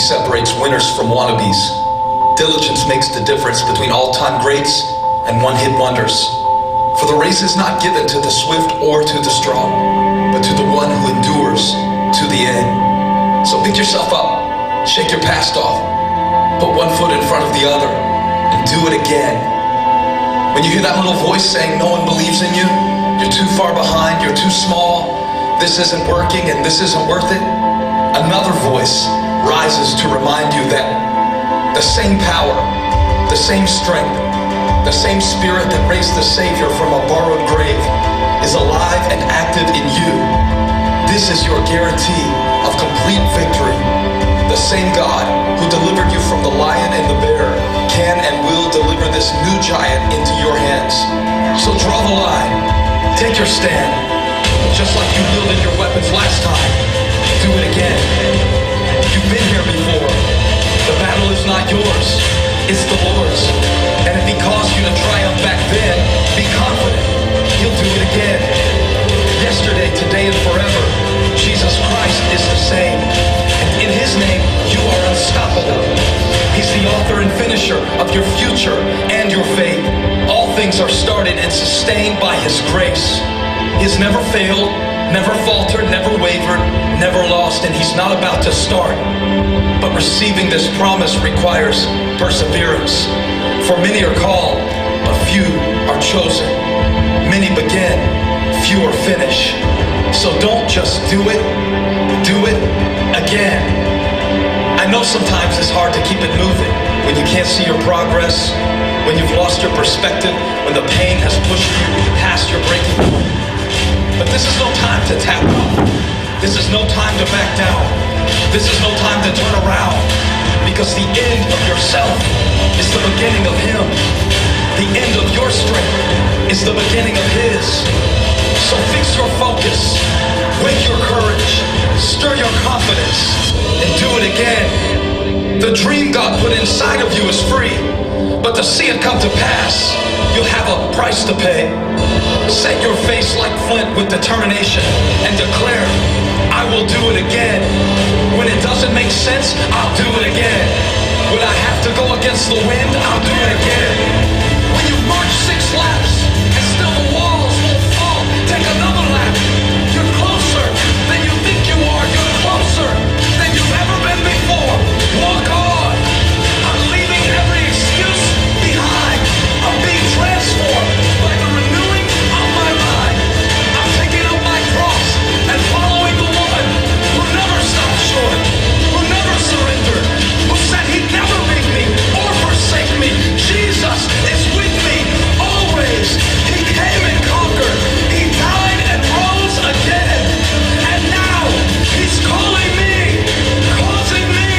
separates winners from wannabes. Diligence makes the difference between all-time greats and one-hit wonders. For the race is not given to the swift or to the strong, but to the one who endures to the end. So pick yourself up, shake your past off, put one foot in front of the other, and do it again. When you hear that little voice saying no one believes in you, you're too far behind, you're too small, this isn't working and this isn't worth it, another voice rises to remind you that the same power, the same strength, the same spirit that raised the Savior from a borrowed grave is alive and active in you. This is your guarantee of complete victory. The same God who delivered you from the lion and the bear can and will deliver this new giant into your hands. So draw the line, take your stand, just like you wielded your weapons last time. Do it again. You've been here before. The battle is not yours, it's the Lord's. And if He caused you to triumph back then, be confident He'll do it again. Yesterday, today, and forever, Jesus Christ is the same. And in His name, you are unstoppable. He's the author and finisher of your future and your faith. All things are started and sustained by His grace. He's never failed, never faltered, never wavered, never lost, and He's not about to start. But receiving this promise requires perseverance. For many are called, but few are chosen. Many begin, few are finish. So don't just do it again. I know sometimes it's hard to keep it moving when you can't see your progress, when you've lost your perspective, when the pain has pushed you past your breaking point. But this is no time to tap out. This is no time to back down. This is no time to turn around. Because the end of yourself is the beginning of Him. The end of your strength is the beginning of His. So fix your focus, wake your courage, stir your confidence, and do it again. The dream God put inside of you is free, but to see it come to pass, you'll have a price to pay. Set your face like flint with determination and declare, I will do it again. When it doesn't make sense, I'll do it again. When I have to go against the wind, I'll do it again. When you've marched 6 laps and still the walls won't fall, take another lap. You're closer than you think you are. You're closer than you've ever been before. Walk on. I'm leaving every excuse behind. I'm being transformed by the renewing of my mind. I'm taking up my cross and following the one who never stopped short, who never surrendered, who said He'd never leave me or forsake me. Jesus is with me always. He came and conquered. He died and rose again. And now He's calling me, causing me,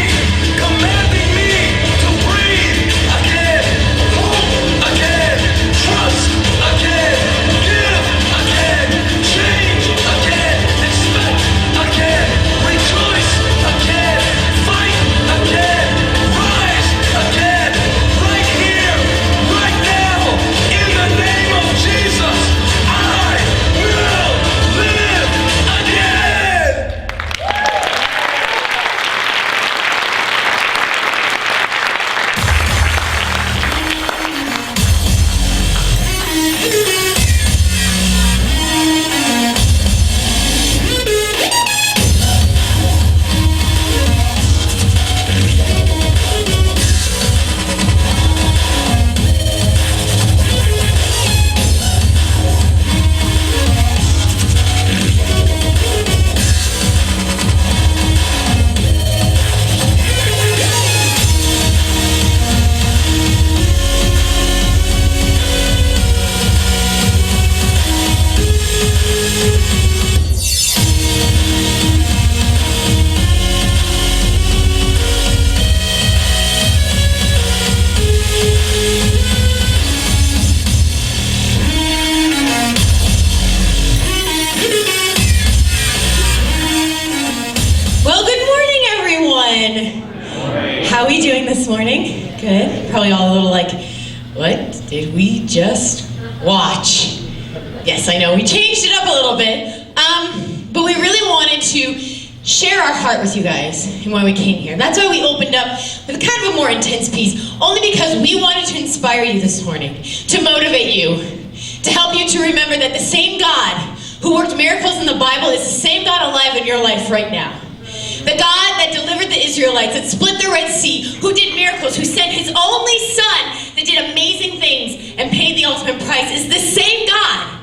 commanding me to breathe again, hope again, trust again, give again, change again, expect again, rejoice again, fight again, rise again, right here, right now, in the name of Jesus, I will live again. Well, good morning, everyone. How are we doing this morning? Good. Probably all a little like, what did we just watch? Yes, I know, we changed it up a little bit. But we really wanted to share our heart with you guys and why we came here. That's why we opened up with kind of a more intense piece, only because we wanted to inspire you this morning, to motivate you, to help you to remember that the same God who worked miracles in the Bible is the same God alive in your life right now. The God that delivered the Israelites, that split the Red Sea, who did miracles, who sent his only son, that did amazing things and paid the ultimate price, is the same God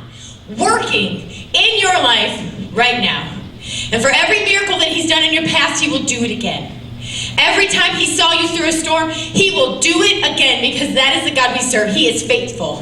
working in your life right now. And for every miracle that he's done in your past, he will do it again. Every time he saw you through a storm, he will do it again, because that is the God we serve. He is faithful.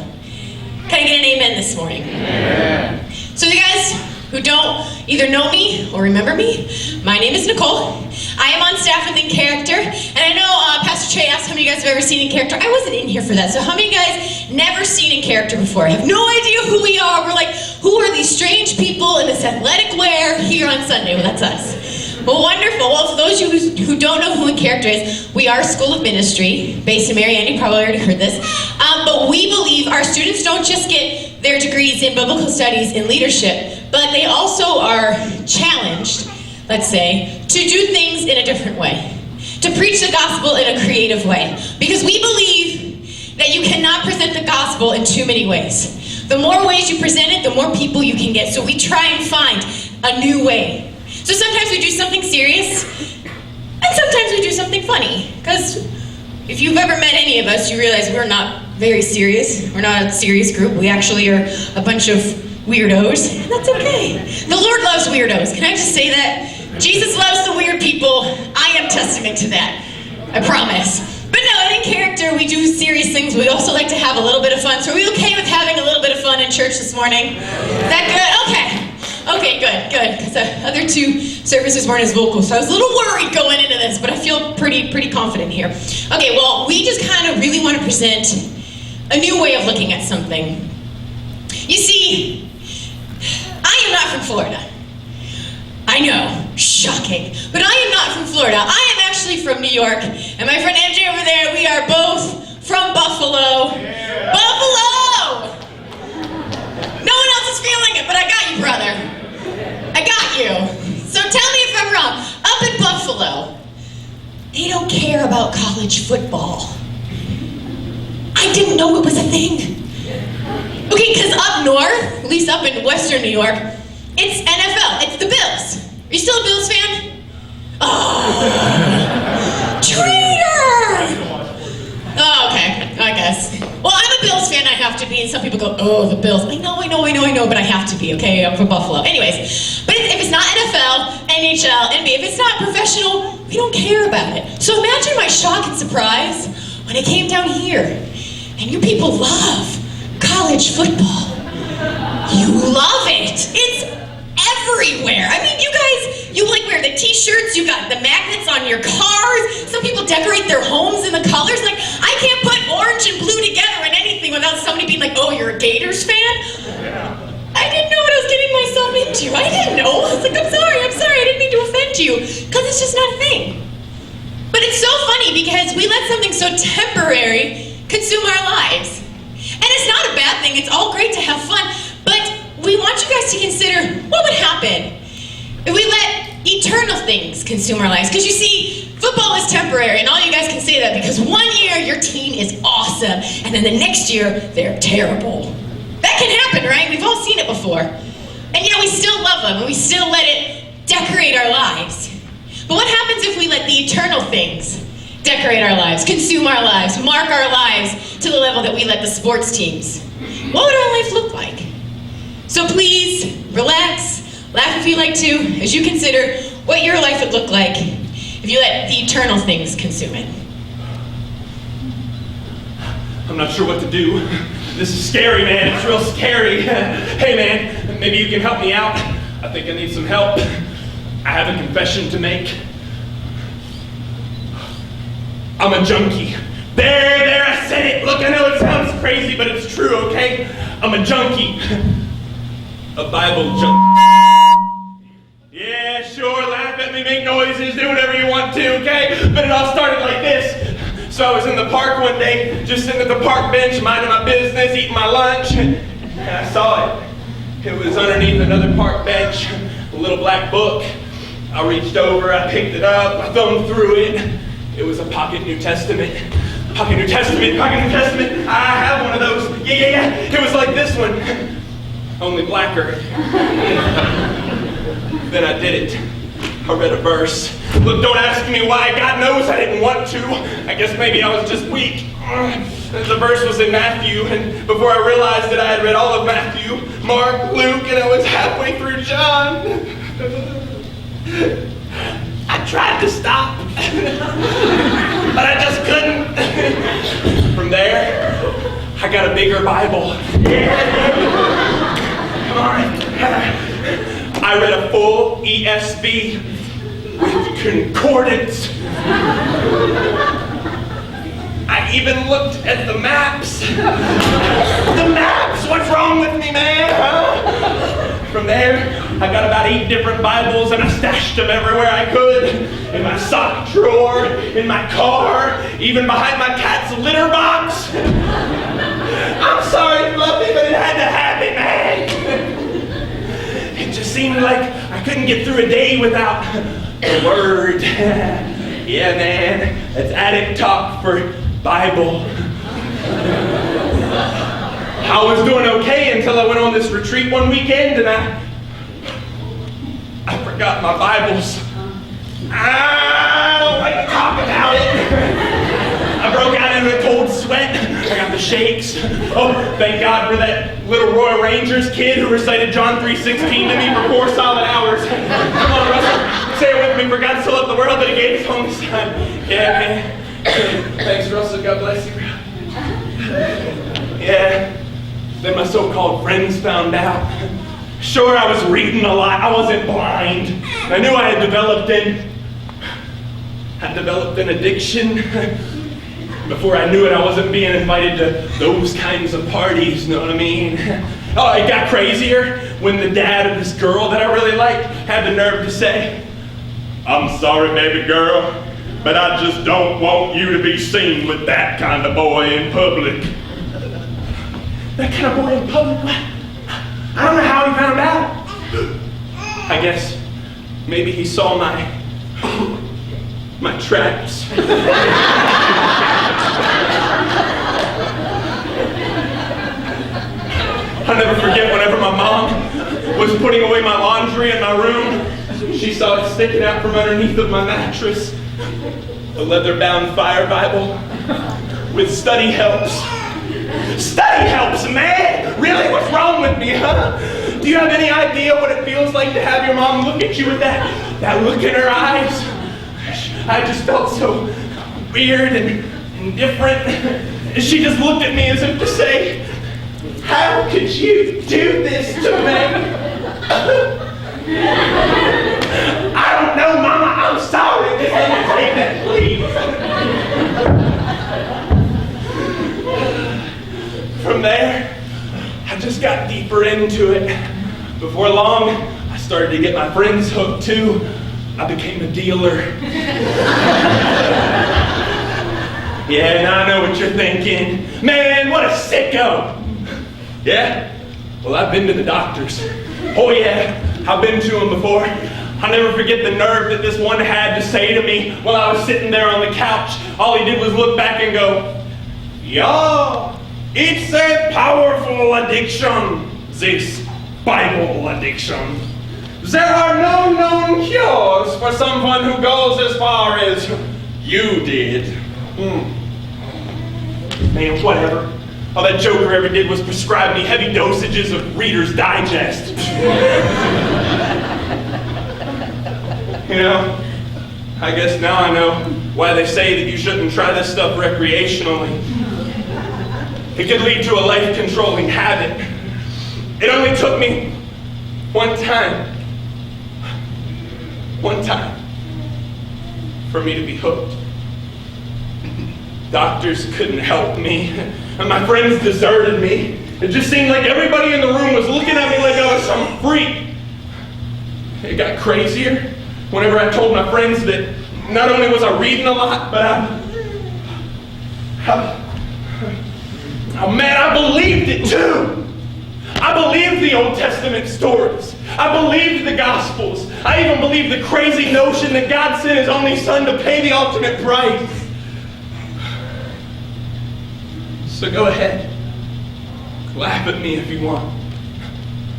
Can I get an amen this morning? Amen. So you guys who don't either know me or remember me, my name is Nicole. I am on staff with In Character, and I know Pastor Trey asked how many of you guys have ever seen In Character. I wasn't in here for that, so how many of you guys never seen In Character before? Have no idea who we are. We're like, who are these strange people in this athletic wear here on Sunday? Well, that's us. Well, wonderful. Well, for those of you who don't know who In Character is, we are a school of ministry based in Marianne. You probably already heard this. But we believe our students don't just get their degrees in biblical studies and leadership, but they also are challenged, let's say, to do things in a different way, to preach the gospel in a creative way. Because we believe that you cannot present the gospel in too many ways. The more ways you present it, the more people you can get. So we try and find a new way. So sometimes we do something serious, and sometimes we do something funny. Because if you've ever met any of us, you realize we're not very serious. We're not a serious group. We actually are a bunch of weirdos, and that's okay. The Lord loves weirdos. Can I just say that? Jesus loves the weird people. I am testament to that. I promise. But no, In Character, we do serious things. We also like to have a little bit of fun. So are we okay with having a little bit of fun in church this morning? Is that good? Okay. Okay, good. Because the other two services weren't as vocal, so I was a little worried going into this, but I feel pretty confident here. Okay, well, we just kind of really want to present a new way of looking at something. You see, I am not from Florida. I know, shocking. But I am not from Florida. I am actually from New York. And my friend MJ over there, we are both from Buffalo. Yeah. Buffalo! No one else is feeling it, but I got you, brother. I got you. So tell me if I'm wrong. Up in Buffalo, they don't care about college football. I didn't know it was a thing. Okay, because up north, at least up in Western New York, it's NFL. It's the Bills. Are you still a Bills fan? Oh, traitor! Oh, okay, I guess. Well, I'm a Bills fan, I have to be, and some people go, oh, the Bills. I know, but I have to be, okay? I'm from Buffalo. Anyways, but if it's not NFL, NHL, NBA, if it's not professional, we don't care about it. So imagine my shock and surprise when it came down here, and you people love college football. You love it. It's everywhere. I mean, you guys, you like wear the t-shirts, you got the magnets on your cars. Some people decorate their homes in the colors. Like, I can't put orange and blue together in anything without somebody being like, oh, you're a Gators fan? I didn't know what I was getting myself into. I didn't know. I was like, I'm sorry, I didn't mean to offend you. Because it's just not a thing. But it's so funny because we let something so temporary consume our lives. And it's not a bad thing. It's all great to have fun. But we want you guys to consider what would happen if we let eternal things consume our lives. Because you see, football is temporary, and all you guys can say that because one year your team is awesome, and then the next year they're terrible. That can happen, right? We've all seen it before. And yet we still love them, and we still let it decorate our lives. But what happens if we let the eternal things decorate our lives, consume our lives, mark our lives to the level that we let the sports teams? What would our life look like? So please, relax, laugh if you like to, as you consider what your life would look like if you let the eternal things consume it. I'm not sure what to do. This is scary, man. It's real scary. Hey, man, maybe you can help me out. I think I need some help. I have a confession to make. I'm a junkie. There, I said it. Look, I know it sounds crazy, but it's true, okay? I'm a junkie. A Bible junkie. Yeah, sure, laugh at me, make noises, do whatever you want to, okay? But it all started like this. So I was in the park one day, just sitting at the park bench, minding my business, eating my lunch, and I saw it. It was underneath another park bench, a little black book. I reached over, I picked it up, I thumbed through it. It was a pocket New Testament. Pocket New Testament. I have one of those. Yeah. It was like this one, only blacker. Then I did it. I read a verse. Look, don't ask me why. God knows I didn't want to. I guess maybe I was just weak. The verse was in Matthew, and before I realized it, I had read all of Matthew, Mark, Luke, and I was halfway through John. I tried to stop, but I just couldn't. From there, I got a bigger Bible. Come on. I read a full ESV with concordance. I even looked at the maps. The maps! What's wrong with me, man? Huh? From there, I got about 8 different Bibles and I stashed them everywhere I could. In my sock drawer, in my car, even behind my cat's litter box. I'm sorry, Fluffy, but it had to happen, man. It just seemed like I couldn't get through a day without a word. Yeah, man, that's addict talk for Bible. I was doing okay until I went on this retreat one weekend and I forgot my Bibles. I don't like to talk about it. I broke out into a cold sweat. I got the shakes. Oh, thank God for that little Royal Rangers kid who recited John 3:16 to me for 4 solid hours. Come on, Russell, say it with me. For God so loved the world that he gave his only son. Yeah, man. Thanks, Russell. God bless you. Yeah. Then my so-called friends found out. Sure, I was reading a lot. I wasn't blind. I knew I had developed an addiction. Before I knew it, I wasn't being invited to those kinds of parties, know what I mean? Oh, it got crazier when the dad of this girl that I really liked had the nerve to say, "I'm sorry, baby girl, but I just don't want you to be seen with that kind of boy in public." That kind of boy in public? What? I don't know how he found out. I guess maybe he saw my tracks. I'll never forget whenever my mom was putting away my laundry in my room, she saw it sticking out from underneath of my mattress. A leather-bound fire Bible with study helps. Study helps, man! Really? What's wrong with me, huh? Do you have any idea what it feels like to have your mom look at you with that look in her eyes? I just felt so weird and different. She just looked at me as if to say, "How could you do this to me?" I don't know, Mama. I'm sorry. Just let me take that, please. From there, I just got deeper into it. Before long, I started to get my friends hooked too. I became a dealer. Yeah, now I know what you're thinking. Man, what a sicko. Yeah? Well, I've been to the doctors. Oh yeah, I've been to them before. I'll never forget the nerve that this one had to say to me while I was sitting there on the couch. All he did was look back and go, "Yeah, it's a powerful addiction, this Bible addiction. There are no known cures for someone who goes as far as you did." Man, whatever. All that joker ever did was prescribe me heavy dosages of Reader's Digest. You know, I guess now I know why they say that you shouldn't try this stuff recreationally. It could lead to a life-controlling habit. It only took me one time for me to be hooked. Doctors couldn't help me, and my friends deserted me. It just seemed like everybody in the room was looking at me like I was some freak. It got crazier whenever I told my friends that not only was I reading a lot, but I believed it too. I believed the Old Testament stories. I believed the Gospels. I even believed the crazy notion that God sent His only Son to pay the ultimate price. So go ahead. Laugh at me if you want.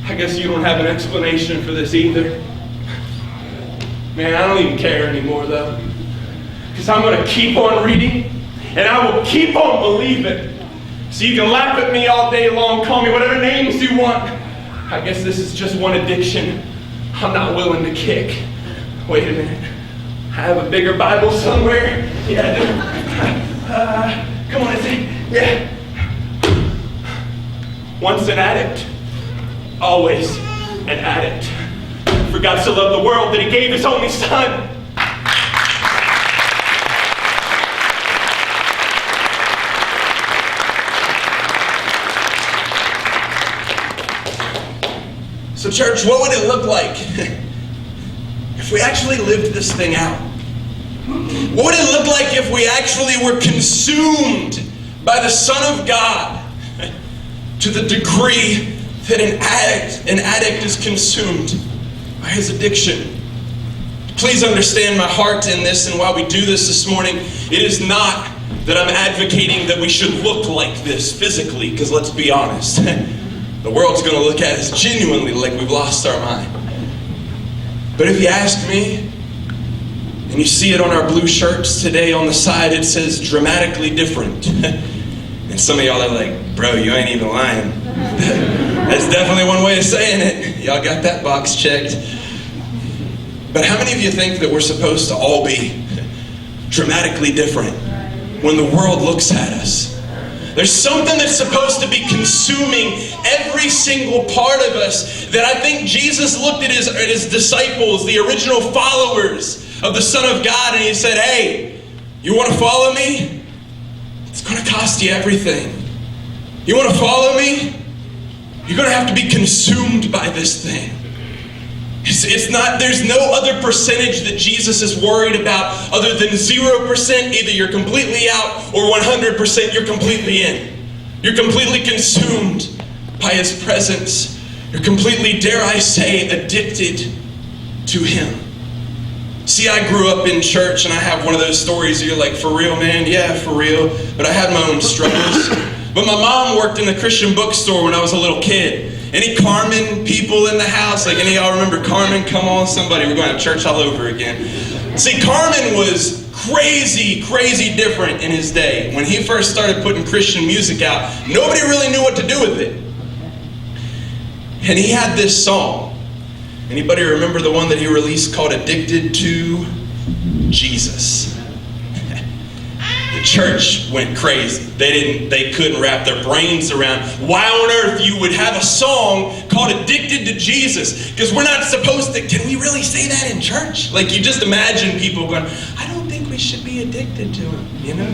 I guess you don't have an explanation for this either. Man, I don't even care anymore though. Because I'm going to keep on reading and I will keep on believing. So you can laugh at me all day long, call me whatever names you want. I guess this is just one addiction I'm not willing to kick. Wait a minute. I have a bigger Bible somewhere. Yeah, I do. Come on, yeah. Once an addict, always an addict. For God so loved the world that He gave His only Son. So church, what would it look like if we actually lived this thing out? What would it look like if we actually were consumed by the Son of God to the degree that an addict is consumed by his addiction? Please understand my heart in this, and while we do this morning, it is not that I'm advocating that we should look like this physically, because let's be honest, the world's going to look at us genuinely like we've lost our mind. But if you ask me, and you see it on our blue shirts today on the side, it says dramatically different. And some of y'all are like, bro, you ain't even lying. That's definitely one way of saying it. Y'all got that box checked. But how many of you think that we're supposed to all be dramatically different when the world looks at us? There's something that's supposed to be consuming every single part of us that I think Jesus looked at his disciples, the original followers of the Son of God, and He said, hey, you want to follow me? It's going to cost you everything. You want to follow me? You're going to have to be consumed by this thing. It's not, there's no other percentage that Jesus is worried about other than 0%. Either you're completely out or 100% you're completely in. You're completely consumed by His presence. You're completely, dare I say, addicted to Him. See, I grew up in church, and I have one of those stories where you're like, for real, man? Yeah, for real. But I had my own struggles. But my mom worked in the Christian bookstore when I was a little kid. Any Carmen people in the house? Like, any of y'all remember Carmen? Come on, somebody. We're going to have church all over again. See, Carmen was crazy different in his day. When he first started putting Christian music out, nobody really knew what to do with it. And he had this song. Anybody remember the one that he released called Addicted to Jesus? The church went crazy. They couldn't wrap their brains around why on earth you would have a song called Addicted to Jesus. Because we're not supposed to, can we really say that in church? Like, you just imagine people going, I don't think we should be addicted to Him, you know?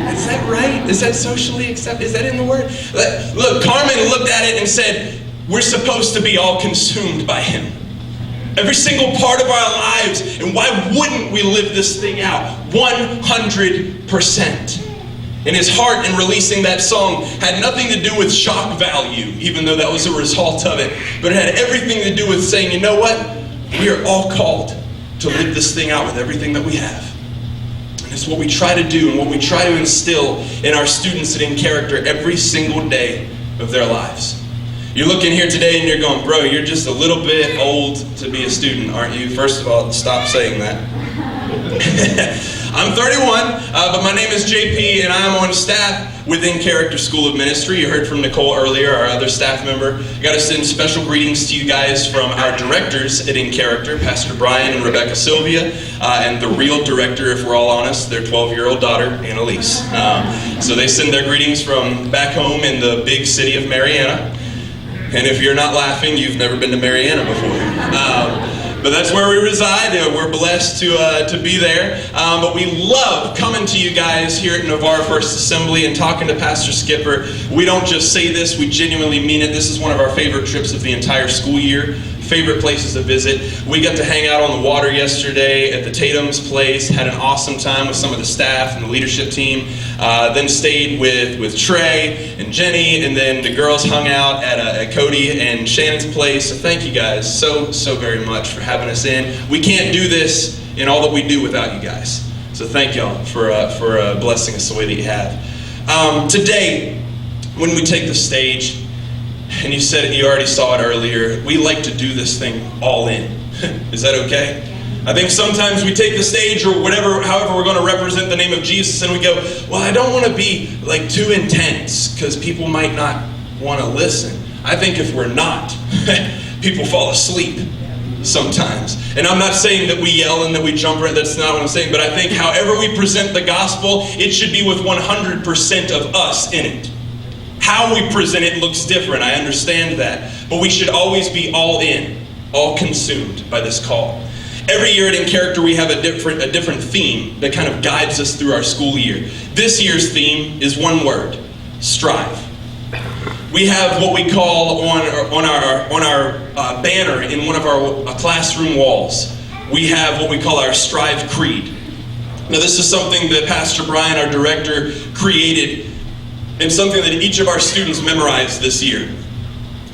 Is that right? Is that socially accepted? Is that in the Word? Look, Carmen looked at it and said, we're supposed to be all consumed by Him. Every single part of our lives. And why wouldn't we live this thing out? 100%. And his heart in releasing that song had nothing to do with shock value, even though that was a result of it. But it had everything to do with saying, you know what? We are all called to live this thing out with everything that we have. And it's what we try to do and what we try to instill in our students and in character every single day of their lives. You're looking here today and you're going, bro, you're just a little bit old to be a student, aren't you? First of all, stop saying that. I'm 31, but my name is JP, and I'm on staff with In Character School of Ministry. You heard from Nicole earlier, our other staff member. I got to send special greetings to you guys from our directors at In Character, Pastor Brian and Rebecca Sylvia, and the real director, if we're all honest, their 12-year-old daughter, Annalise. So they send their greetings from back home in the big city of Marianna. And if you're not laughing, you've never been to Marianna before. But that's where we reside. We're blessed to be there. But we love coming to you guys here at Navarre First Assembly and talking to Pastor Skipper. We don't just say this, we genuinely mean it. This is one of our favorite trips of the entire school year. favorite places to visit. We got to hang out on the water yesterday at the Tatum's place, had an awesome time with some of the staff and the leadership team, then stayed with Trey and Jenny, and then the girls hung out at Cody and Shannon's place. So thank you guys so very much for having us in. We can't do this and all that we do without you guys. So thank y'all for blessing us the way that you have. Today, when we take the stage, and you said it, you already saw it earlier, we like to do this thing all in. Is that okay? I think sometimes we take the stage or whatever, however we're going to represent the name of Jesus, and we go, well, I don't want to be like too intense because people might not want to listen. I think if we're not, people fall asleep sometimes. And I'm not saying that we yell and that we jump around, that's not what I'm saying, but I think however we present the gospel, it should be with 100% of us in it. How we present it looks different, I understand that. But we should always be all in, all consumed by this call. Every year at In Character we have a different theme that kind of guides us through our school year. This year's theme is one word: strive. We have what we call on our banner in one of our classroom walls. We have what we call our Strive Creed. Now this is something that Pastor Brian, our director, created, and something that each of our students memorized this year.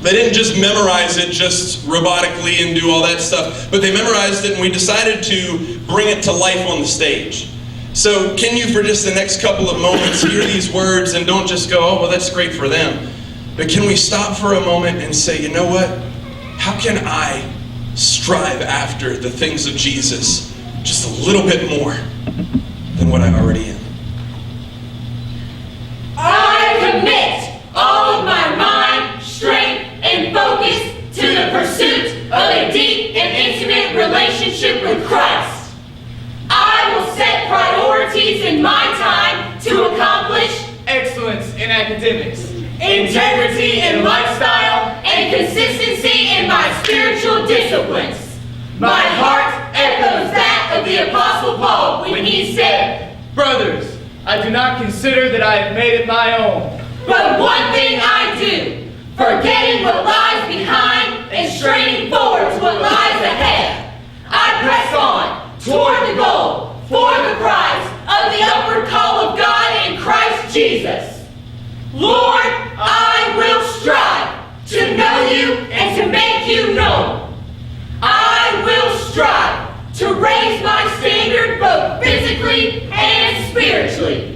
They didn't just memorize it just robotically and do all that stuff, but they memorized it and we decided to bring it to life on the stage. So can you, for just the next couple of moments, hear these words and don't just go, oh, well, that's great for them. But can we stop for a moment and say, you know what? How can I strive after the things of Jesus just a little bit more than what I already am? I commit all of my mind, strength, and focus to the pursuit of a deep and intimate relationship with Christ. I will set priorities in my time to accomplish excellence in academics, integrity in lifestyle, and consistency in my spiritual disciplines. My heart echoes that of the Apostle Paul when he said, brothers, I do not consider that I have made it my own. "But one thing I do, forgetting what lies behind and straining forward to what lies ahead, I press on toward the goal for the prize of the upward call of God in Christ Jesus. Lord, I will strive to know you and to make you known. I will strive to raise my standard both physically and spiritually.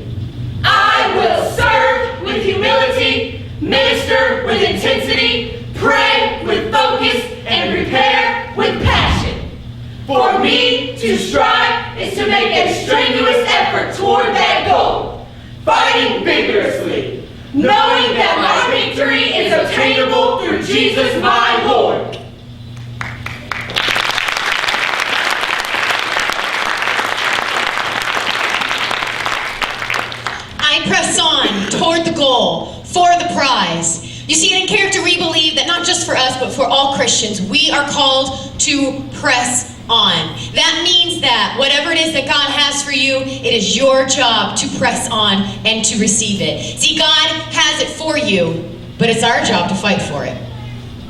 I will serve with humility, minister with intensity, pray with focus, and prepare with passion. For me to strive is to make a strenuous effort toward that goal, fighting vigorously, knowing that my victory is obtainable through Jesus my Lord." I press on toward the goal for the prize. You see, in Character, we believe that not just for us, but for all Christians, we are called to press on. That means that whatever it is that God has for you, it is your job to press on and to receive it. See, God has it for you, but it's our job to fight for it.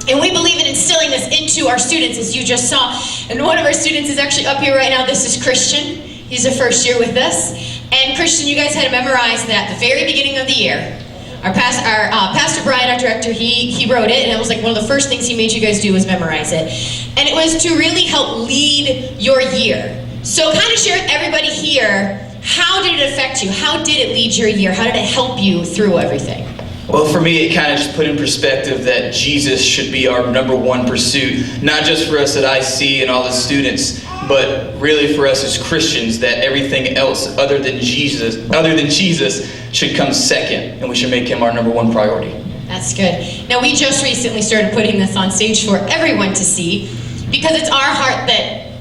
And we believe in instilling this into our students, as you just saw. And one of our students is actually up here right now. This is Christian. He's a first year with us. And Christian, you guys had to memorize that at the very beginning of the year. Our Pastor Brian, our director, he wrote it, and it was like one of the first things he made you guys do was memorize it. And it was to really help lead your year. So kind of share with everybody here, how did it affect you? How did it lead your year? How did it help you through everything? Well, for me, it kind of just put in perspective that Jesus should be our number one pursuit, not just for us at IC and all the students, but really for us as Christians, that everything else other than Jesus should come second, and we should make him our number one priority. That's good. Now, we just recently started putting this on stage for everyone to see, because it's our heart that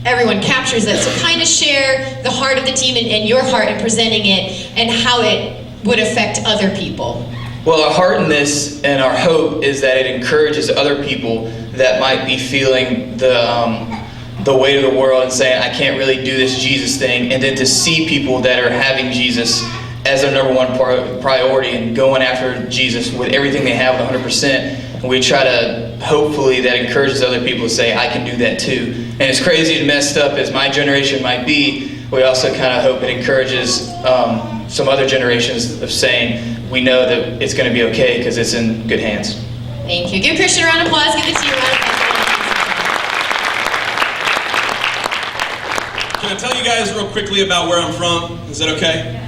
everyone captures it. So kind of share the heart of the team and your heart in presenting it and how it would affect other people. Well, our heart in this and our hope is that it encourages other people that might be feeling the weight of the world and saying, I can't really do this Jesus thing, and then to see people that are having Jesus as their number one priority and going after Jesus with everything they have, 100%. And we try to hopefully that encourages other people to say, I can do that too. And as crazy and messed up as my generation might be, we also kind of hope it encourages some other generations of saying, we know that it's going to be okay because it's in good hands. Thank you. Give Christian a round of applause. Give the team a round of applause. Can I tell you guys real quickly about where I'm from? Is that okay?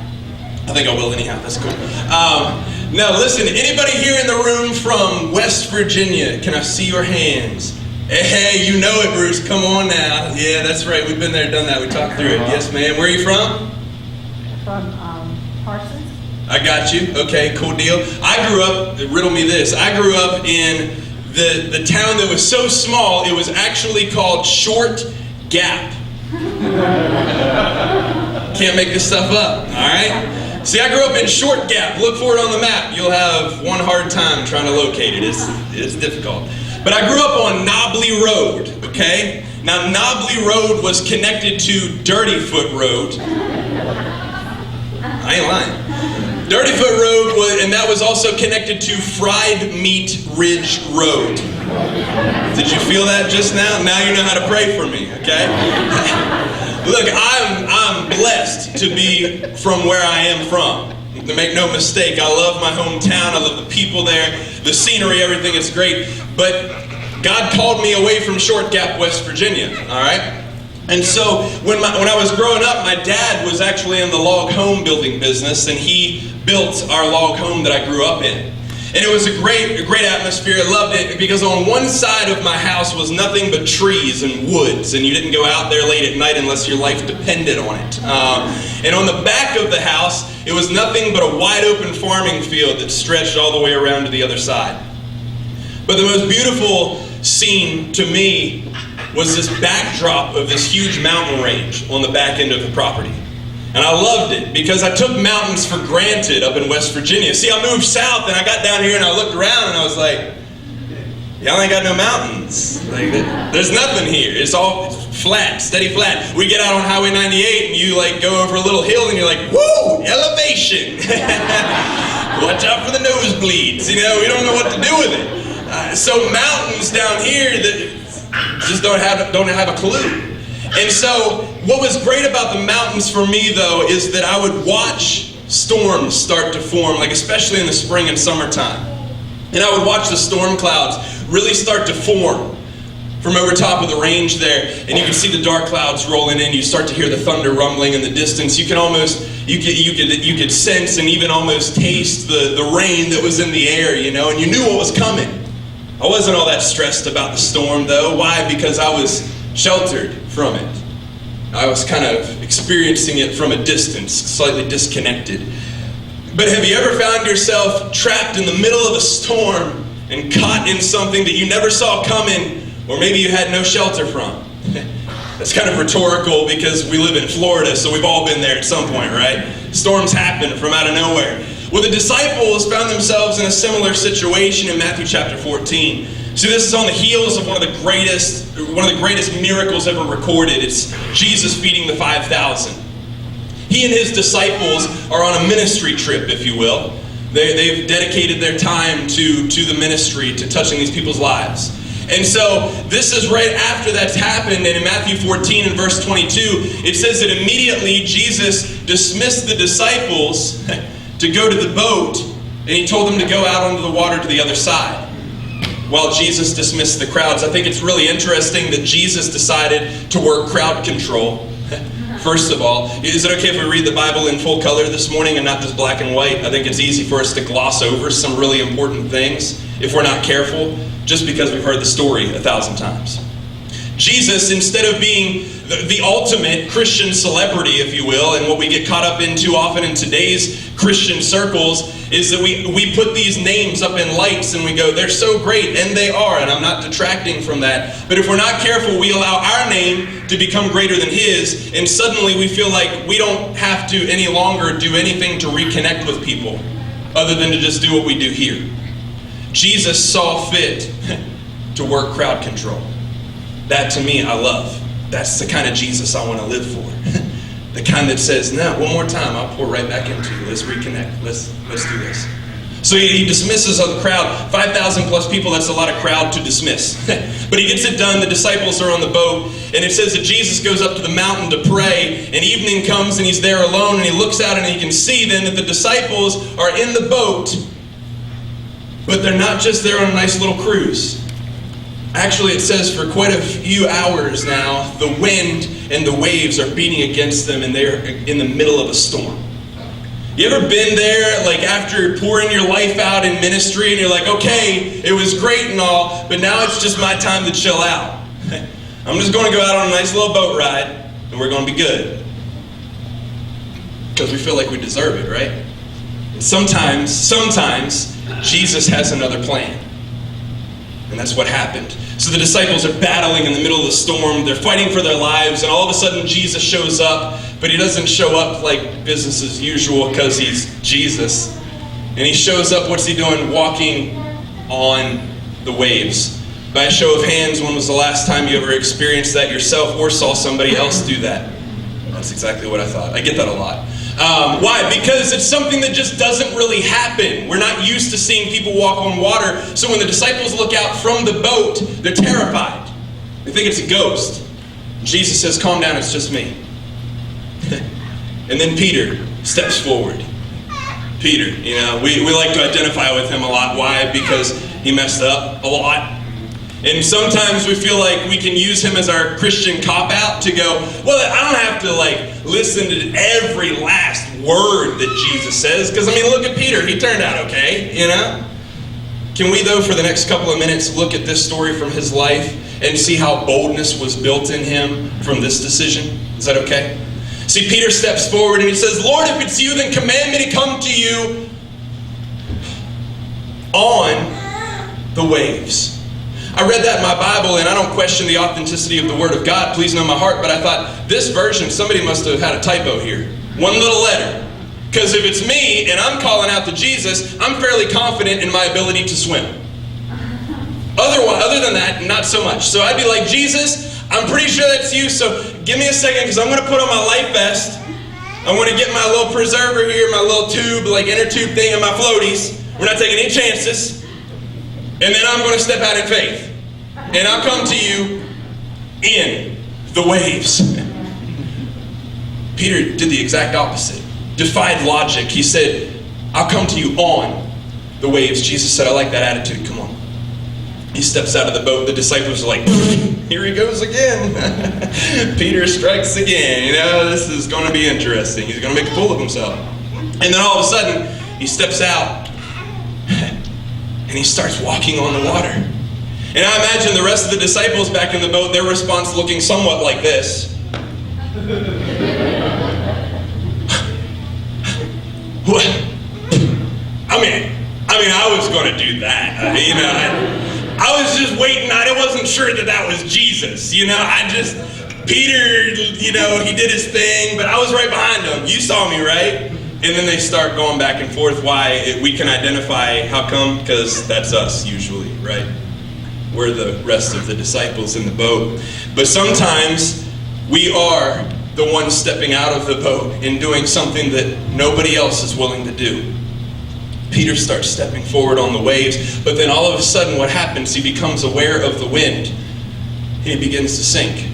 I think I will anyhow. That's cool. Now listen, anybody here in the room from West Virginia? Can I see your hands? Hey, you know it, Bruce. Come on now. Yeah, that's right. We've been there, done that. We talked through it. Yes, ma'am. Where are you from? From Parsons. I got you. Okay, cool deal. I grew up, riddle me this, I grew up in the town that was so small, it was actually called Short Gap. Can't make this stuff up, all right? See, I grew up in Short Gap. Look for it on the map. You'll have one hard time trying to locate it. It's difficult. But I grew up on Knobley Road, okay? Now, Knobley Road was connected to Dirtyfoot Road. I ain't lying. Dirtyfoot Road was, and that was also connected to Fried Meat Ridge Road. Did you feel that just now? Now you know how to pray for me, okay? Look, I'm blessed to be from where I am from. To make no mistake, I love my hometown. I love the people there, the scenery, everything is great. But God called me away from Short Gap, West Virginia, all right? And so when I was growing up, my dad was actually in the log home building business, and he built our log home that I grew up in. And it was a great atmosphere. I loved it because on one side of my house was nothing but trees and woods, and you didn't go out there late at night unless your life depended on it. And on the back of the house, it was nothing but a wide open farming field that stretched all the way around to the other side. But the most beautiful scene to me was this backdrop of this huge mountain range on the back end of the property. And I loved it because I took mountains for granted up in West Virginia. See, I moved south and I got down here and I looked around and I was like, y'all ain't got no mountains. Like, there's nothing here. It's all flat, steady flat. We get out on Highway 98 and you like go over a little hill and you're like, woo, elevation. Watch out for the nosebleeds. You know, we don't know what to do with it. So mountains down here that just don't have a clue. And so what was great about the mountains for me, though, is that I would watch storms start to form, like especially in the spring and summertime. And I would watch the storm clouds really start to form from over top of the range there. And you could see the dark clouds rolling in. You start to hear the thunder rumbling in the distance. You could almost, you could sense and even almost taste the rain that was in the air, you know, and you knew what was coming. I wasn't all that stressed about the storm, though. Why? Because I was sheltered from it. I was kind of experiencing it from a distance, slightly disconnected. But have you ever found yourself trapped in the middle of a storm and caught in something that you never saw coming, or maybe you had no shelter from? That's kind of rhetorical because we live in Florida, so we've all been there at some point, right? Storms happen from out of nowhere. Well, the disciples found themselves in a similar situation in Matthew chapter 14. See, this is on the heels of one of the greatest miracles ever recorded. It's Jesus feeding the 5,000. He and his disciples are on a ministry trip, if you will. They've dedicated their time to the ministry, to touching these people's lives. And so this is right after that's happened, and in Matthew 14 and verse 22, it says that immediately Jesus dismissed the disciples to go to the boat, and he told them to go out onto the water to the other side. While Jesus dismissed the crowds. I think it's really interesting that Jesus decided to work crowd control. First of all, is it okay if we read the Bible in full color this morning and not just black and white? I think it's easy for us to gloss over some really important things if we're not careful, just because we've heard the story 1,000 times. Jesus, instead of being the ultimate Christian celebrity, if you will, and what we get caught up in too often in today's Christian circles, is that we put these names up in lights and we go, they're so great, and they are, and I'm not detracting from that. But if we're not careful, we allow our name to become greater than his, and suddenly we feel like we don't have to any longer do anything to reconnect with people other than to just do what we do here. Jesus saw fit to work crowd control. That to me, I love. That's the kind of Jesus I want to live for. The kind that says, no, one more time, I'll pour right back into you. Let's reconnect. Let's do this. So he dismisses the crowd. 5,000 plus people, that's a lot of crowd to dismiss. But he gets it done. The disciples are on the boat. And it says that Jesus goes up to the mountain to pray. And evening comes and he's there alone. And he looks out and he can see then that the disciples are in the boat. But they're not just there on a nice little cruise. Actually, it says for quite a few hours now, the wind and the waves are beating against them. And they're in the middle of a storm. You ever been there, like after pouring your life out in ministry and you're like, okay, it was great and all, but now it's just my time to chill out. I'm just going to go out on a nice little boat ride and we're going to be good. Because we feel like we deserve it, right? And sometimes, Jesus has another plan. And that's what happened. So the disciples are battling in the middle of the storm. They're fighting for their lives. And all of a sudden, Jesus shows up. But he doesn't show up like business as usual because he's Jesus. And he shows up, what's he doing? Walking on the waves. By a show of hands, when was the last time you ever experienced that yourself or saw somebody else do that? That's exactly what I thought. I get that a lot. Why? Because it's something that just doesn't really happen. We're not used to seeing people walk on water. So when the disciples look out from the boat, they're terrified. They think it's a ghost. Jesus says, calm down, it's just me. And then Peter steps forward. Peter, we like to identify with him a lot. Why? Because he messed up a lot. And sometimes we feel like we can use him as our Christian cop-out to go, well, I don't have to listen to every last word that Jesus says. Because, look at Peter. He turned out okay, Can we, though, for the next couple of minutes, look at this story from his life and see how boldness was built in him from this decision? Is that okay? See, Peter steps forward and he says, Lord, if it's you, then command me to come to you on the waves. I read that in my Bible, and I don't question the authenticity of the Word of God. Please know my heart. But I thought, this version, somebody must have had a typo here. One little letter. Because if it's me and I'm calling out to Jesus, I'm fairly confident in my ability to swim. Other than that, not so much. So I'd be like, Jesus, I'm pretty sure that's you, so give me a second because I'm going to put on my life vest. I'm going to get my little preserver here, my little tube, inner tube thing, and my floaties. We're not taking any chances. And then I'm going to step out in faith. And I'll come to you in the waves. Peter did the exact opposite. Defied logic. He said, I'll come to you on the waves. Jesus said, I like that attitude. Come on. He steps out of the boat. The disciples are like, here he goes again. Peter strikes again. This is going to be interesting. He's going to make a fool of himself. And then all of a sudden, he steps out and he starts walking on the water. And I imagine the rest of the disciples back in the boat, their response looking somewhat like this. What? I was going to do that. I was just waiting. I wasn't sure that was Jesus. Peter, he did his thing, but I was right behind him. You saw me, right? And then they start going back and forth. Why? We can identify. How come? Because that's us usually, right? We're the rest of the disciples in the boat. But sometimes we are the ones stepping out of the boat and doing something that nobody else is willing to do. Peter starts stepping forward on the waves, but then all of a sudden what happens? He becomes aware of the wind and he begins to sink.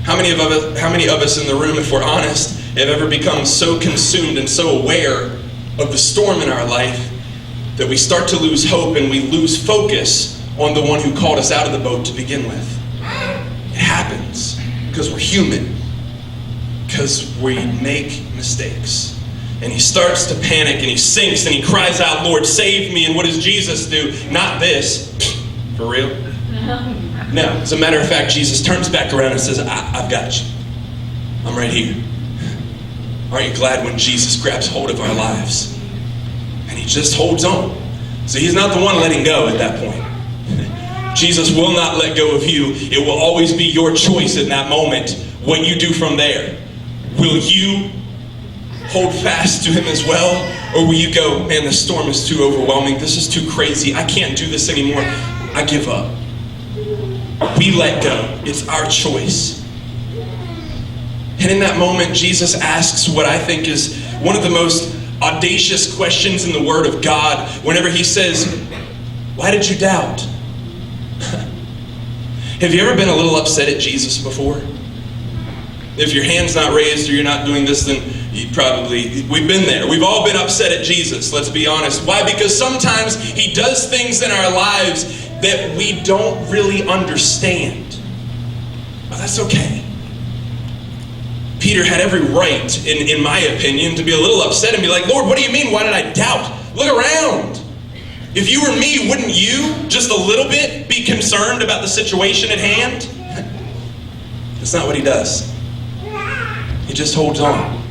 How many of us in the room, if we're honest, have ever become so consumed and so aware of the storm in our life that we start to lose hope and we lose focus on the one who called us out of the boat to begin with? It happens because we're human, because we make mistakes. And he starts to panic and he sinks and he cries out, Lord, save me. And what does Jesus do? Not this. For real? No. As a matter of fact, Jesus turns back around and says, I've got you. I'm right here. Aren't you glad when Jesus grabs hold of our lives? And he just holds on. So he's not the one letting go at that point. Jesus will not let go of you. It will always be your choice in that moment what you do from there. Will you hold fast to him as well? Or will you go, man, the storm is too overwhelming. This is too crazy. I can't do this anymore. I give up. We let go. It's our choice. And in that moment, Jesus asks what I think is one of the most audacious questions in the Word of God whenever he says, why did you doubt? Have you ever been a little upset at Jesus before? If your hand's not raised or you're not doing this, then we've been there. We've all been upset at Jesus, let's be honest. Why? Because sometimes he does things in our lives that we don't really understand. But that's okay. Peter had every right, in my opinion, to be a little upset and be like, Lord, what do you mean? Why did I doubt? Look around. If you were me, wouldn't you, just a little bit, be concerned about the situation at hand? That's not what he does. He just holds on.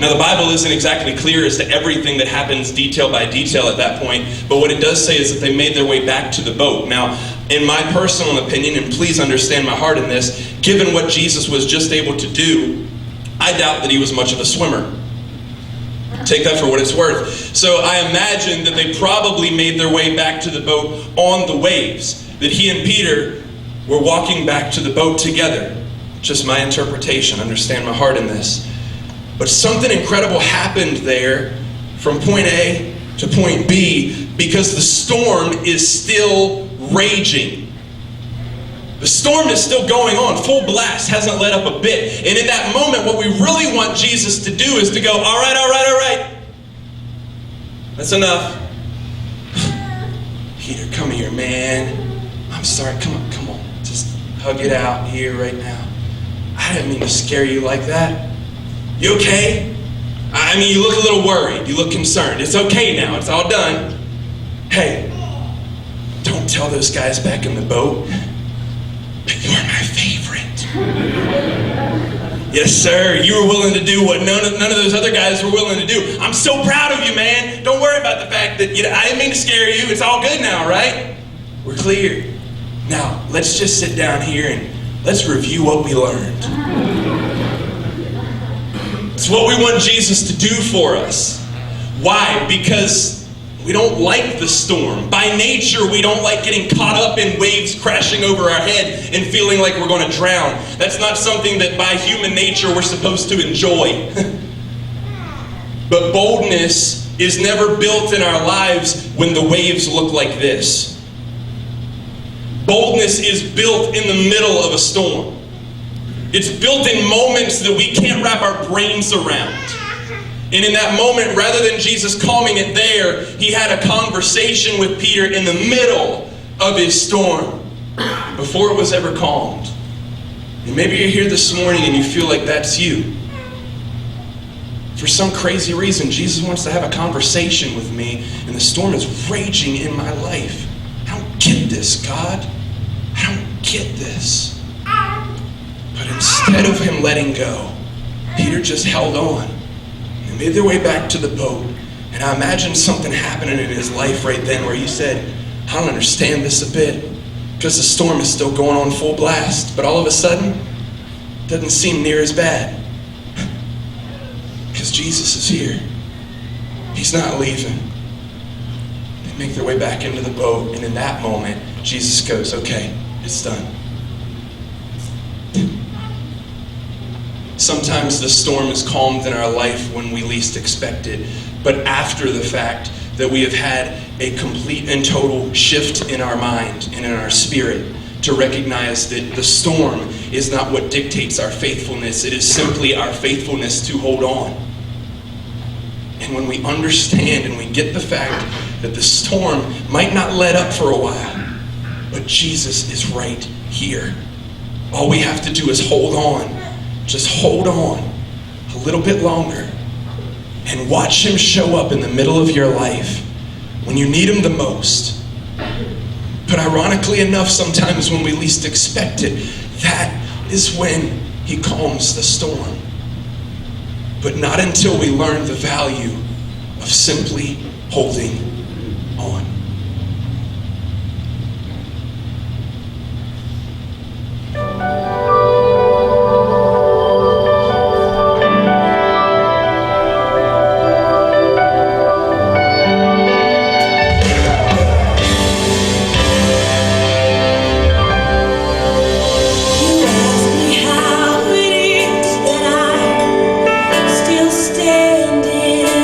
Now, the Bible isn't exactly clear as to everything that happens detail by detail at that point, but what it does say is that they made their way back to the boat. Now, in my personal opinion, and please understand my heart in this, given what Jesus was just able to do, I doubt that he was much of a swimmer. Take that for what it's worth. So I imagine that they probably made their way back to the boat on the waves, that he and Peter were walking back to the boat together. Just my interpretation. Understand my heart in this. But something incredible happened there from point A to point B because the storm is still raging. The storm is still going on, full blast, hasn't let up a bit. And in that moment, what we really want Jesus to do is to go, all right. That's enough. Peter, come here, man. I'm sorry, come on. Just hug it out here right now. I didn't mean to scare you like that. You okay? I mean, you look a little worried. You look concerned. It's okay now. It's all done. Hey, don't tell those guys back in the boat that you're my favorite. Yes, sir. You were willing to do what none of those other guys were willing to do. I'm so proud of you, man. Don't worry about the fact that I didn't mean to scare you. It's all good now, right? We're clear. Now, let's just sit down here and let's review what we learned. It's what we want Jesus to do for us. Why? Because we don't like the storm. By nature, we don't like getting caught up in waves crashing over our head and feeling like we're going to drown. That's not something that by human nature we're supposed to enjoy. But boldness is never built in our lives when the waves look like this. Boldness is built in the middle of a storm. It's built in moments that we can't wrap our brains around. And in that moment, rather than Jesus calming it there, he had a conversation with Peter in the middle of his storm before it was ever calmed. And maybe you're here this morning and you feel like that's you. For some crazy reason, Jesus wants to have a conversation with me and the storm is raging in my life. I don't get this, God. I don't get this. But instead of him letting go, Peter just held on. They made their way back to the boat. And I imagine something happening in his life right then where he said, I don't understand this a bit because the storm is still going on full blast. But all of a sudden, it doesn't seem near as bad because Jesus is here. He's not leaving. They make their way back into the boat. And in that moment, Jesus goes, okay, it's done. Sometimes the storm is calmed in our life when we least expect it, but after the fact that we have had a complete and total shift in our mind and in our spirit to recognize that the storm is not what dictates our faithfulness, it is simply our faithfulness to hold on. And when we understand and we get the fact that the storm might not let up for a while, but Jesus is right here. All we have to do is hold on. Just hold on a little bit longer and watch him show up in the middle of your life when you need him the most. But ironically enough, sometimes when we least expect it, that is when he calms the storm. But not until we learn the value of simply holding on. How it is that I'm still standing.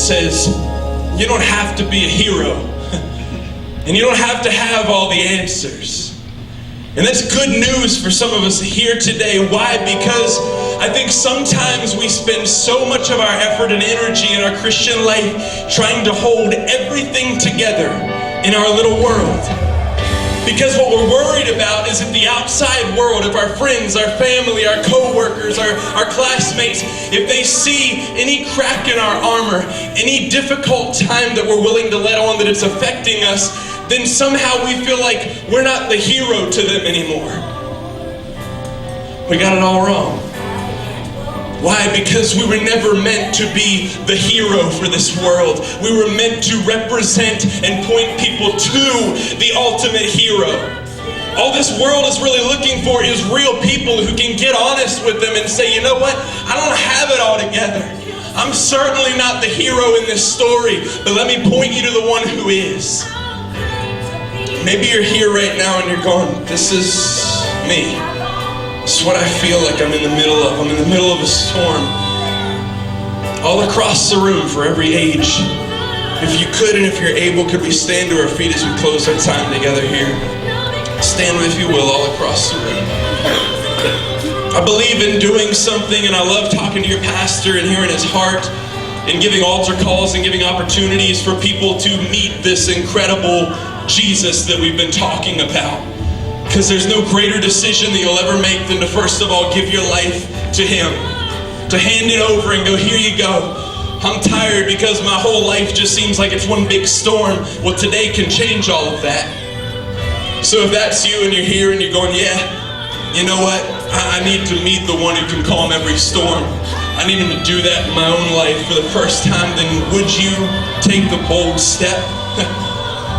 says, you don't have to be a hero. And you don't have to have all the answers. And that's good news for some of us here today. Why? Because I think sometimes we spend so much of our effort and energy in our Christian life trying to hold everything together in our little world. Because what we're worried about is if the outside world, if our friends, our family, our co-workers, our classmates, if they see any crack in our armor, any difficult time that we're willing to let on that it's affecting us, then somehow we feel like we're not the hero to them anymore. We got it all wrong. Why? Because we were never meant to be the hero for this world. We were meant to represent and point people to the ultimate hero. All this world is really looking for is real people who can get honest with them and say, you know what? I don't have it all together. I'm certainly not the hero in this story, but let me point you to the one who is. Maybe you're here right now and you're going, this is me. This is what I feel like I'm in the middle of. I'm in the middle of a storm. All across the room for every age. If you could and if you're able, could we stand to our feet as we close our time together here? Stand, if you will, all across the room. I believe in doing something, and I love talking to your pastor and hearing his heart and giving altar calls and giving opportunities for people to meet this incredible Jesus that we've been talking about. Because there's no greater decision that you'll ever make than to first of all give your life to Him. To hand it over and go, here you go. I'm tired because my whole life just seems like it's one big storm. Well, today can change all of that. So if that's you and you're here and you're going, yeah, you know what? I need to meet the one who can calm every storm. I need Him to do that in my own life for the first time. Then would you take the bold step?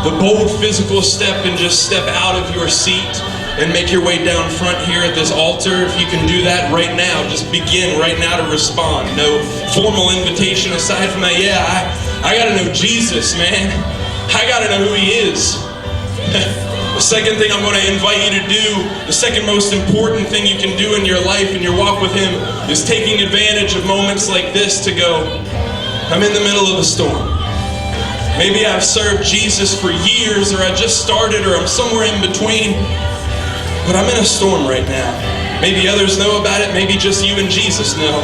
The bold physical step and just step out of your seat and make your way down front here at this altar. If you can do that right now, just begin right now to respond. No formal invitation aside from that. Yeah, I gotta know Jesus, man. I gotta know who He is. The second thing I'm going to invite you to do, the second most important thing you can do in your life and your walk with Him, is taking advantage of moments like this to go, I'm in the middle of a storm. Maybe I've served Jesus for years, or I just started, or I'm somewhere in between, but I'm in a storm right now. Maybe others know about it, maybe just you and Jesus know.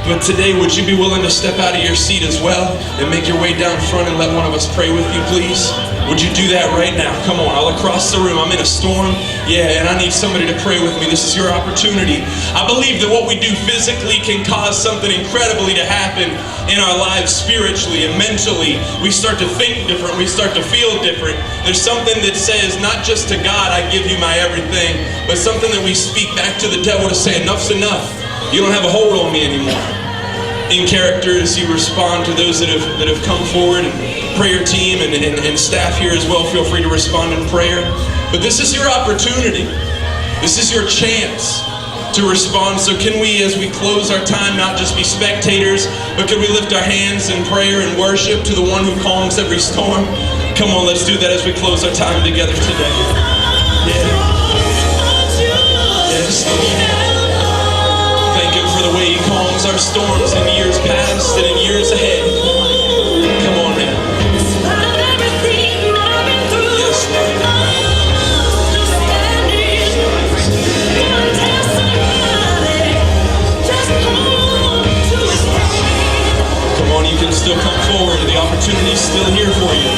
But today, would you be willing to step out of your seat as well and make your way down front and let one of us pray with you, please? Would you do that right now? Come on, all across the room. I'm in a storm. Yeah, and I need somebody to pray with me. This is your opportunity. I believe that what we do physically can cause something incredibly to happen in our lives spiritually and mentally. We start to think different. We start to feel different. There's something that says, not just to God, I give you my everything, but something that we speak back to the devil to say, enough's enough. You don't have a hold on me anymore. In character, as you respond to those that have come forward, and prayer team and staff here as well, feel free to respond in prayer. But this is your opportunity. This is your chance to respond. So can we, as we close our time, not just be spectators, but can we lift our hands in prayer and worship to the one who calms every storm? Come on, let's do that as we close our time together today. Yeah. Yes, Lord. Thank Him for the way He calms our storms in years past and in years ahead. Come on now. Yes, Lord. Come on, you can still come forward. The opportunity's still here for you.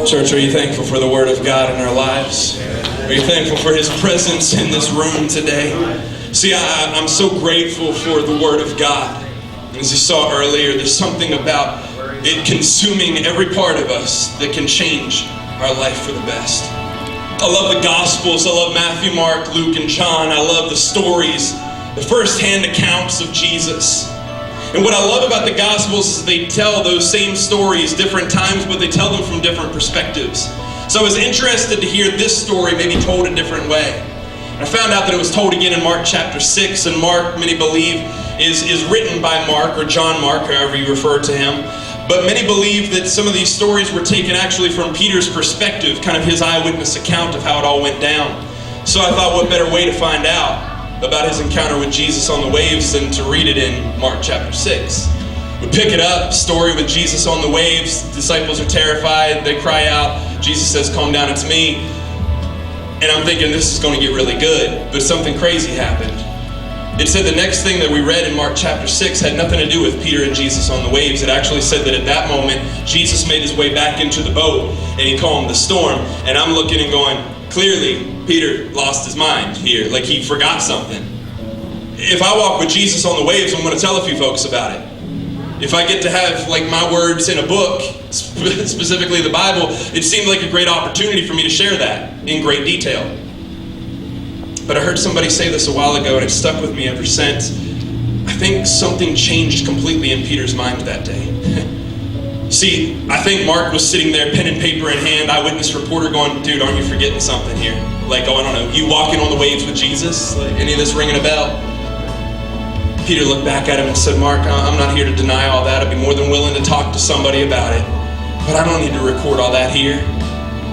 Church, are you thankful for the Word of God in our lives? Are you thankful for His presence in this room today? See, I'm so grateful for the Word of God. As you saw earlier, there's something about it consuming every part of us that can change our life for the best. I love the Gospels. I love Matthew, Mark, Luke, and John. I love the stories, the first-hand accounts of Jesus. And what I love about the Gospels is they tell those same stories different times, but they tell them from different perspectives. So I was interested to hear this story maybe told a different way. And I found out that it was told again in Mark chapter 6, and Mark, many believe, is written by Mark, or John Mark, however you refer to him. But many believe that some of these stories were taken actually from Peter's perspective, kind of his eyewitness account of how it all went down. So I thought, what better way to find out about his encounter with Jesus on the waves than to read it in Mark chapter 6. We pick it up, story with Jesus on the waves. Disciples are terrified, they cry out. Jesus says, "Calm down, it's me." And I'm thinking this is going to get really good, but something crazy happened. It said the next thing that we read in Mark chapter 6 had nothing to do with Peter and Jesus on the waves. It actually said that at that moment, Jesus made his way back into the boat and he calmed the storm. And I'm looking and going, clearly, Peter lost his mind here, like he forgot something. If I walk with Jesus on the waves, I'm going to tell a few folks about it. If I get to have like my words in a book, specifically the Bible, it seemed like a great opportunity for me to share that in great detail. But I heard somebody say this a while ago and it stuck with me ever since. I think something changed completely in Peter's mind that day. See, I think Mark was sitting there, pen and paper in hand, eyewitness reporter going, "Dude, aren't you forgetting something here? Like, oh, I don't know, you walking on the waves with Jesus? Like, any of this ringing a bell?" Peter looked back at him and said, "Mark, I'm not here to deny all that. I'd be more than willing to talk to somebody about it. But I don't need to record all that here.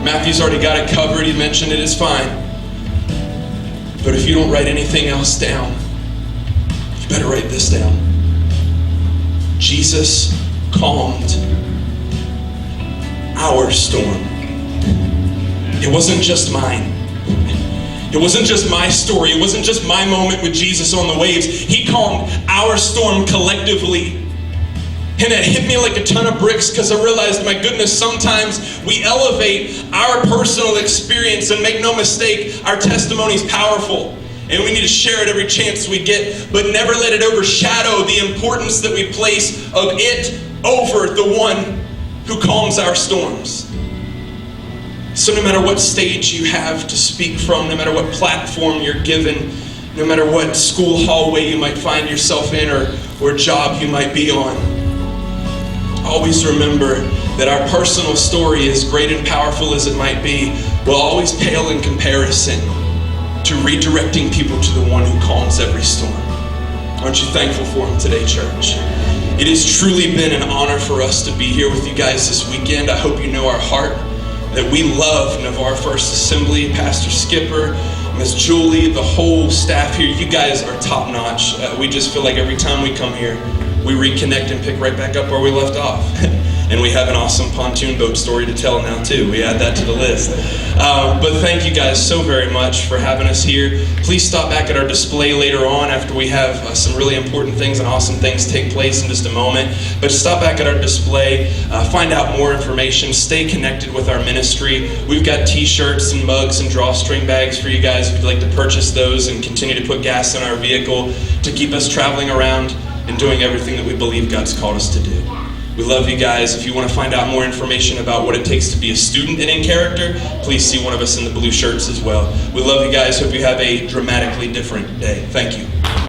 Matthew's already got it covered. He mentioned it. It's fine. But if you don't write anything else down, you better write this down. Jesus calmed our storm. It wasn't just mine. It wasn't just my story. It wasn't just my moment with Jesus on the waves. He calmed our storm collectively. And it hit me like a ton of bricks because I realized, my goodness, sometimes we elevate our personal experience, and make no mistake, our testimony is powerful. And we need to share it every chance we get, but never let it overshadow the importance that we place of it over the one who calms our storms. So no matter what stage you have to speak from, no matter what platform you're given, no matter what school hallway you might find yourself in, or job you might be on, always remember that our personal story, as great and powerful as it might be, will always pale in comparison to redirecting people to the one who calms every storm. Aren't you thankful for him today, church? It has truly been an honor for us to be here with you guys this weekend. I hope you know our heart, that we love Navarre First Assembly, Pastor Skipper, Miss Julie, the whole staff here. You guys are top notch. We just feel like every time we come here, we reconnect and pick right back up where we left off. And we have an awesome pontoon boat story to tell now too. We add that to the list. But thank you guys so very much for having us here. Please stop back at our display later on after we have some really important things and awesome things take place in just a moment. But stop back at our display, find out more information, stay connected with our ministry. We've got t-shirts and mugs and drawstring bags for you guys if you'd like to purchase those and continue to put gas in our vehicle to keep us traveling around and doing everything that we believe God's called us to do. We love you guys. If you want to find out more information about what it takes to be a student and in character, please see one of us in the blue shirts as well. We love you guys. Hope you have a dramatically different day. Thank you.